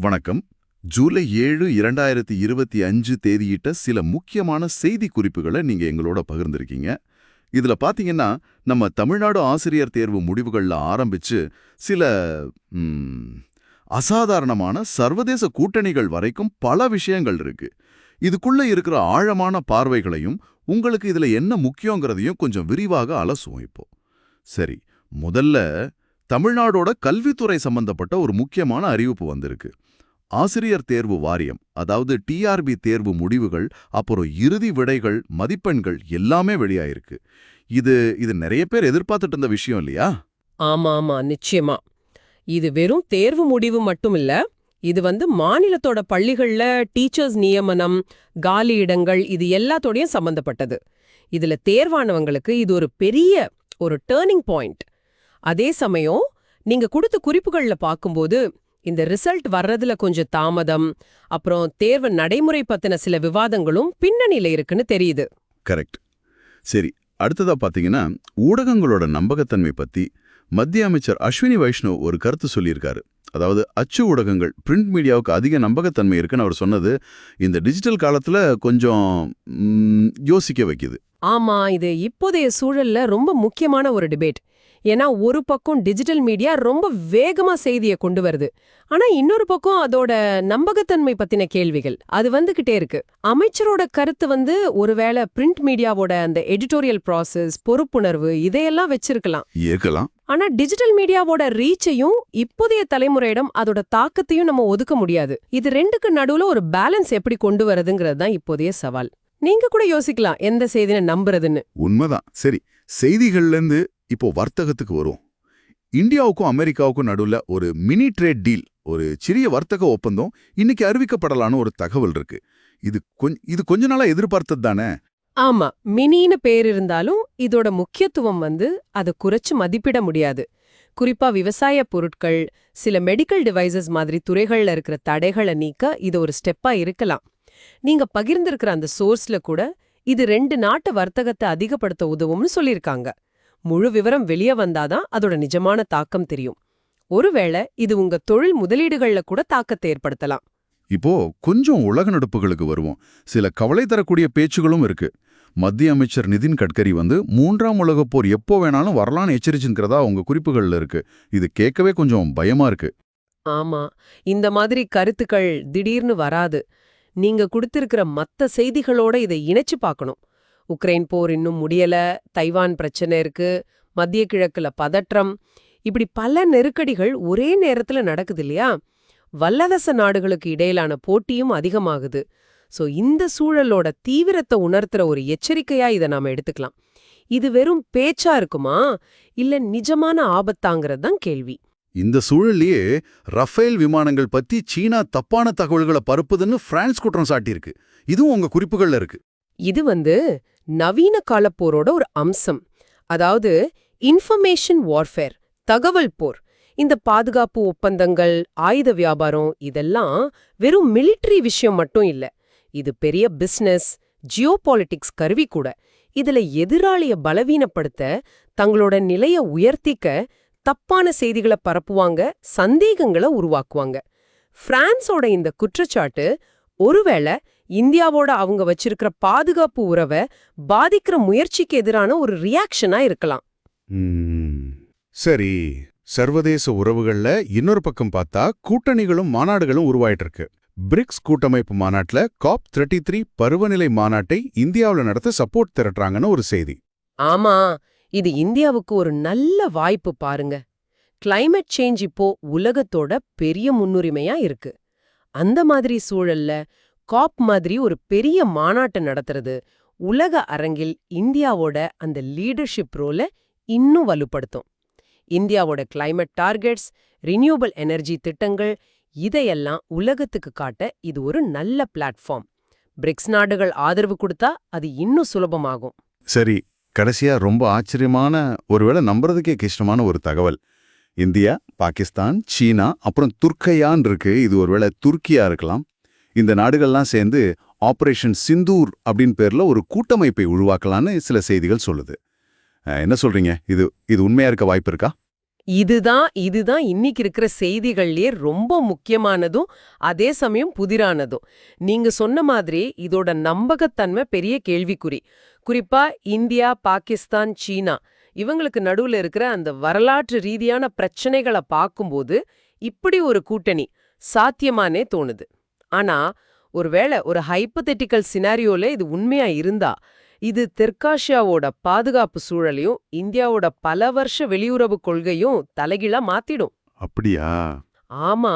வணக்கம். ஜூலை 7, 2025 தேதியிட்ட சில முக்கியமான செய்தி குறிப்புகளை நீங்க எங்களோட பகிர்ந்திருக்கீங்க. இதுல பாத்தீங்கன்னா, நம்ம தமிழ்நாடு ஆசிரியர் தேர்வு முடிவுகள்ல ஆரம்பிச்சு சில ம், அசாதாரணமான சர்வதேச கூட்டணிகள் வரைக்கும் பல விஷயங்கள் இருக்கு. இதுக்குள்ள இருக்கிற ஆழமான பார்வைகளையும் உங்களுக்கு இதுல என்ன முக்கியங்கிறதையும் கொஞ்சம் விரிவாக அலசுவோம் இப்போ. சரி, முதல்ல தமிழ்நாடோட கல்வித்துறை சம்பந்தப்பட்ட ஒரு முக்கியமான அறிவிப்பு வந்திருக்கு. ஆசிரியர் தேர்வு வாரியம், அதாவது டிஆர்பி தேர்வு முடிவுகள், அப்புறம் இறுதி விடைகள், மதிப்பெண்கள் எல்லாமே வெளியாயிருக்கு. இது இது நிறைய பேர் எதிர்பார்த்துட்டு இருந்த விஷயம் இல்லையா? ஆமா ஆமா நிச்சயமா. இது வெறும் தேர்வு முடிவு மட்டும் இல்ல. இது மாநிலத்தோட பள்ளிகள்ல டீச்சர்ஸ் நியமனம், காலி இடங்கள் இது எல்லாத்தோடையும் சம்பந்தப்பட்டது. இதுல தேர்வானவங்களுக்கு இது ஒரு பெரிய ஒரு டேர்னிங் பாயிண்ட். அதே சமயம் நீங்க கொடுத்த குறிப்புகள்ல பார்க்கும்போது இந்த ரிசல்ட் வர்றதுல கொஞ்சம் தாமதம், அப்புறம் தேர்வு நடைமுறை பத்தின சில விவாதங்களும் பின்னணியில இருக்குன்னு தெரியுது. கரெக்ட். சரி, அடுத்ததா பாத்தீங்கன்னா, ஊடகங்களோட நம்பகத்தன்மை பத்தி மத்திய அமைச்சர் அஸ்வினி வைஷ்ணவ் ஒரு கருத்து சொல்லியிருக்காரு. அதாவது அச்சு ஊடகங்கள், பிரிண்ட் மீடியாவுக்கு அதிக நம்பகத்தன்மை இருக்குன்னு அவர் சொன்னது இந்த டிஜிட்டல் காலத்துல கொஞ்சம் யோசிக்க வைக்குது. ஆமா, இது இப்போதைய சூழல்ல ரொம்ப முக்கியமான ஒரு டிபேட். ஏன்னா ஒரு பக்கம் டிஜிட்டல் மீடியா ரொம்ப வேகமா செய்தியை கொண்டு வருது, ஆனா இன்னொரு பக்கம் அதோட நம்பகத்தன்மை பத்தின கேள்விகள் அது வந்துகிட்டே இருக்கு. அமைச்சரோட கருத்து ஒருவேளை பிரிண்ட் மீடியாவோட அந்த எடிட்டோரியல் ப்ராசஸ், பொறுப்புணர்வு இதையெல்லாம் வச்சிருக்கலாம். ஆனா டிஜிட்டல் மீடியாவோட ரீச்சையும் இப்போதைய தலைமுறையிடம் அதோட தாக்கத்தையும் நம்ம ஒதுக்க முடியாது. இது ரெண்டுக்கு நடுவுல ஒரு பேலன்ஸ் எப்படி கொண்டு வரதுங்கிறது தான் இப்போதைய சவால். நீங்க கூட யோசிக்கலாம் எந்த செய்தியை நம்புறதுன்னு. உண்மைதான். சரி, செய்திகள்ல இருந்து இப்போ வர்த்தகத்துக்கு வரும். இந்தியாவுக்கும் அமெரிக்காவுக்கும் நடுவுல ஒரு மினி ட்ரேட் டீல், ஒரு சிறிய வர்த்தக ஒப்பந்தம் இன்னைக்கு அறிவிக்கப்படலான்னு ஒரு தகவல் இருக்கு. இது கொஞ்ச நாளா எதிர்பார்த்தது தானே? ஆமா, மினின்னு பேர் இருந்தாலும் இதோட முக்கியத்துவம் அதை குறைச்சு மதிப்பிட முடியாது. குறிப்பா விவசாய பொருட்கள், சில மெடிக்கல் டிவைசஸ் மாதிரி துறைகள்ல இருக்கிற தடைகளை நீக்க இது ஒரு ஸ்டெப்பா இருக்கலாம். நீங்க பகிர்ந்திருக்கிற அந்த சோர்ஸ்ல கூட இது 2 நாட்டு வர்த்தகத்தை அதிகப்படுத்த உதவும்னு சொல்லியிருக்காங்க. முழு விவரம் வெளியே வந்தாதான் அதோட நிஜமான தாக்கம் தெரியும். ஒருவேளை இது உங்க தொழில் முதலீடுகள்ல கூட தாக்கத்தை ஏற்படுத்தலாம். இப்போ கொஞ்சம் உலக நடப்புகளுக்கு வருவோம். சில கவலை தரக்கூடிய பேச்சுகளும் இருக்கு. மத்திய அமைச்சர் நிதின் கட்கரி 3ஆம் உலகப் போர் எப்போ வேணாலும் வரலான்னு எச்சரிச்சுங்கிறதா உங்க குறிப்புகள்ல இருக்கு. இது கேட்கவே கொஞ்சம் பயமா இருக்கு. ஆமா, இந்த மாதிரி கருத்துக்கள் திடீர்னு வராது. நீங்க கொடுத்திருக்கிற மத்த செய்திகளோட இதை இணைச்சு பார்க்கணும். உக்ரைன் போர் இன்னும் முடியல, தைவான் பிரச்சனை இருக்கு, மத்திய கிழக்குல பதற்றம், இப்படி பல நெருக்கடிகள் ஒரே நேரத்துல நடக்குது இல்லையா? வல்லரச நாடுகளுக்கு இடையிலான போட்டியும் அதிகமாகுது. சோ இந்த சூழலோட தீவிரத்தை உணர்த்துற ஒரு எச்சரிக்கையா இதை நாம எடுத்துக்கலாம். இது வெறும் பேச்சா இருக்குமா, இல்ல நிஜமான ஆபத்தாங்கிறது தான் கேள்வி. இந்த சூழல்லையே ரஃபேல் விமானங்கள் பத்தி சீனா தப்பான தகவல்களை பரப்புதுன்னு பிரான்ஸ் குற்றம் சாட்டியிருக்கு. இதுவும் உங்க குறிப்புகள்ல இருக்கு. இது நவீன காலப்போரோட ஒரு அம்சம். அதாவது இன்ஃபர்மேஷன் வார்ஃபேர், தகவல் போர். இந்த பாதுகாப்பு ஒப்பந்தங்கள், ஆயுத வியாபாரம் இதெல்லாம் வெறும் மிலிட்டரி விஷயம் மட்டும் இல்ல. இது பெரிய பிசினஸ், ஜியோபாலிட்டிக்ஸ் கருவி கூட. இதுல எதிராளிய பலவீனப்படுத்த, தங்களோட நிலைய உயர்த்திக்க தப்பான செய்திகளை பரப்புவாங்க, சந்தேகங்களை உருவாக்குவாங்க. பிரான்ஸோட இந்த குற்றச்சாட்டு ஒருவேளை இந்தியாவோட அவங்க வச்சிருக்கிற பாதுகாப்பு உறவை பாதிக்கிற முயற்சிக்கு எதிரான ஒரு ரியாக்ஷனா இருக்கலாம். சரி, சர்வதேச உறவுகள்ல இன்னொரு பக்கம் பார்த்தா கூட்டணிகளும் மாநாடுகளும் உருவாயிட்டு இருக்கு. பிரிக்ஸ் கூட்டமைப்பு மாநாட்டுல COP33 பருவநிலை மாநாட்டை இந்தியாவில் நடத்த சப்போர்ட் திரட்டுறாங்கன்னு ஒரு செய்தி. ஆமா, இது இந்தியாவுக்கு ஒரு நல்ல வாய்ப்பு பாருங்க. கிளைமேட் சேஞ்ச் இப்போ உலகத்தோட பெரிய முன்னுரிமையா இருக்கு. அந்த மாதிரி சூழல்ல காப் மாதிரி ஒரு பெரிய மாநாட்டை நடத்துறது உலக அரங்கில் இந்தியாவோட அந்த லீடர்ஷிப் ரோலை இன்னும் வலுப்படுத்தும். இந்தியாவோட கிளைமேட் டார்கெட்ஸ், ரினியூவபிள் எனர்ஜி திட்டங்கள் இதையெல்லாம் உலகத்துக்கு காட்ட இது ஒரு நல்ல பிளாட்ஃபார்ம். பிரிக்ஸ் நாடுகள் ஆதரவு கொடுத்தா அது இன்னும் சுலபமாகும். சரி, கடைசியா ரொம்ப ஆச்சரியமான, ஒருவேளை நம்புறதுக்கே கஷ்டமான ஒரு தகவல். இந்தியா, பாகிஸ்தான், சீனா, அப்புறம் துர்க்கையான் இருக்கு. இது ஒருவேளை துர்க்கியா இருக்கலாம். இந்த நாடுகள்லாம் சேர்ந்து ஆபரேஷன் சிந்தூர் அப்படின்னு பேர்ல ஒரு கூட்டமைப்பை உருவாக்கலான்னு சில செய்திகள் சொல்லுது. என்ன சொல்றீங்க? இது உண்மையா இருக்க வாய்ப்பு இருக்கா? இதுதான் இன்னைக்கு இருக்கிற செய்திகள்லயே ரொம்ப முக்கியமானதும் அதே சமயம் புதிரானதும். நீங்க சொன்ன மாதிரி இதோட நம்பகத்தன்மை பெரிய கேள்விக்குறி. குறிப்பா இந்தியா, பாகிஸ்தான், சீனா இவங்களுக்கு நடுவுல இருக்கிற அந்த வரலாற்று ரீதியான பிரச்சனைகள பார்க்கும்போது இப்படி ஒரு கூட்டணி சாத்தியமானே தோணுது. ஆனா ஒருவேளை ஒரு ஹைப்போதெட்டிக்கல் சினாரியோல இது உண்மையா இருந்தா இது தெற்காசியாவோட பாதுகாப்பு சூழலையும் இந்தியாவோட பல வருஷ வெளியுறவு கொள்கையும் தலைகீழா மாத்திடும். அப்படியா? ஆமா,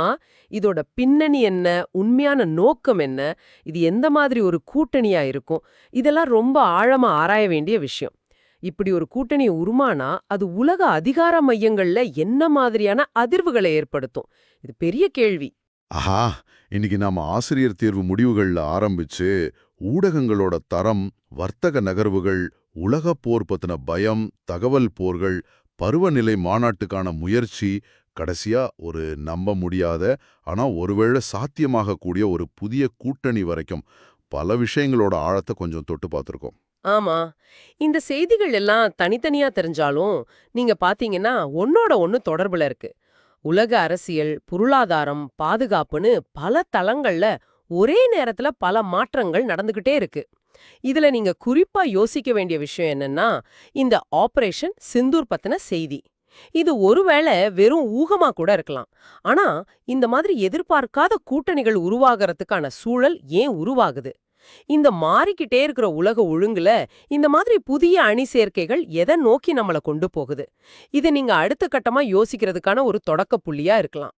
இதோட பின்னணி என்ன, உண்மையான நோக்கம் என்ன, இது எந்த மாதிரி ஒரு கூட்டணியா இருக்கும், இதெல்லாம் ரொம்ப ஆழமா ஆராய வேண்டிய விஷயம். இப்படி ஒரு கூட்டணி உருமானா அது உலக அதிகார மையங்கள்ல என்ன மாதிரியான அதிர்வுகளை ஏற்படுத்தும்? இது பெரிய கேள்வி. ஆஹா, இன்னைக்கு நாம ஆசிரியர் தேர்வு முடிவுகள்ல ஆரம்பிச்சு ஊடகங்களோட தரம், வர்த்தக நகர்வுகள், உலகப் போர் பத்தின பயம், தகவல் போர்கள், பருவநிலை மாநாட்டுக்கான முயற்சி, கடைசியா ஒரு நம்ப முடியாத ஆனா ஒருவேளை சாத்தியமாகக்கூடிய ஒரு புதிய கூட்டணி வரைக்கும் பல விஷயங்களோட ஆழத்தை கொஞ்சம் தொட்டு பார்த்திருக்கோம். ஆமா, இந்த செய்திகள் எல்லாம் தனித்தனியா தெரிஞ்சாலும் நீங்க பாத்தீங்கன்னா ஒன்னோட ஒன்னு தொடர்புல இருக்கு. உலக அரசியல், பொருளாதாரம், பாதுகாப்புன்னு பல தளங்கள்ல ஒரே நேரத்துல பல மாற்றங்கள் நடந்துகிட்டே இருக்கு. இதுல நீங்க குறிப்பா யோசிக்க வேண்டிய விஷயம் என்னன்னா, இந்த ஆபரேஷன் சிந்தூர் பத்தின செய்தி. இது ஒருவேளை வெறும் ஊகமா கூட இருக்கலாம். ஆனா இந்த மாதிரி எதிர்பார்க்காத கூட்டணிகள் உருவாகறதுக்கான சூழல் ஏன் உருவாகுது? இந்த மாறிக்கிட்டே இருக்கிற உலக ஒழுங்குல இந்த மாதிரி புதிய அணி சேர்க்கைகள் எதை நோக்கி நம்மள கொண்டு போகுது? இதை நீங்க அடுத்த கட்டமா யோசிக்கிறதுக்கான ஒரு தொடக்க புள்ளியா இருக்கலாம்.